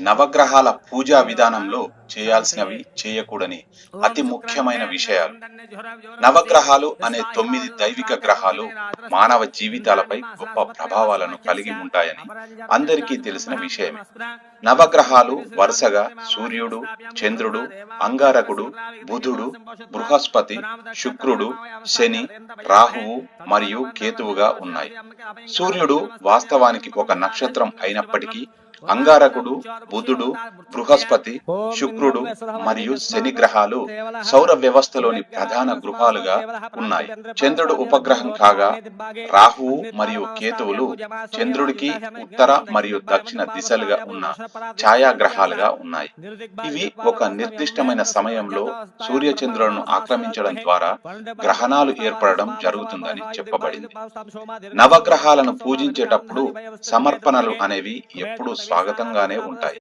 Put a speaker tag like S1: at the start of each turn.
S1: నవగ్రహాల పూజా విధానంలో చేయాల్సినవి, చేయకూడని అతి ముఖ్యమైన విషయాలు. నవగ్రహాలు అనే 9 దైవిక గ్రహాలు మానవ జీవితాలపై గొప్ప ప్రభావాలను కలిగి ఉంటాయని అందరికీ తెలిసిన విషయమే. నవగ్రహాలు వరుసగా సూర్యుడు, చంద్రుడు, అంగారకుడు, బుధుడు, బృహస్పతి, శుక్రుడు, శని, రాహువు మరియు కేతువుగా ఉన్నాయి. సూర్యుడు వాస్తవానికి ఒక నక్షత్రం అయినప్పటికీ అంగారకుడు, బుధుడు, బృహస్పతి, శుక్రుడు మరియు శని గ్రహాలు సౌర వ్యవస్థలోని ప్రధాన గృహాలుగా ఉన్నాయి. చంద్రుడు ఉపగ్రహం కాగా రాహువు మరియు కేతువులు చంద్రుడికి ఉత్తర మరియు దక్షిణ దిశలుగా ఉన్న ఛాయాగ్రహాలుగా ఉన్నాయి. ఇవి ఒక నిర్దిష్టమైన సమయంలో సూర్యచంద్రులను ఆక్రమించడం ద్వారా గ్రహణాలు ఏర్పడడం జరుగుతుందని చెప్పబడింది. నవగ్రహాలను పూజించేటప్పుడు సమర్పణలు అనేవి ఎప్పుడూ స్వాగతంగానే ఉంటాయి.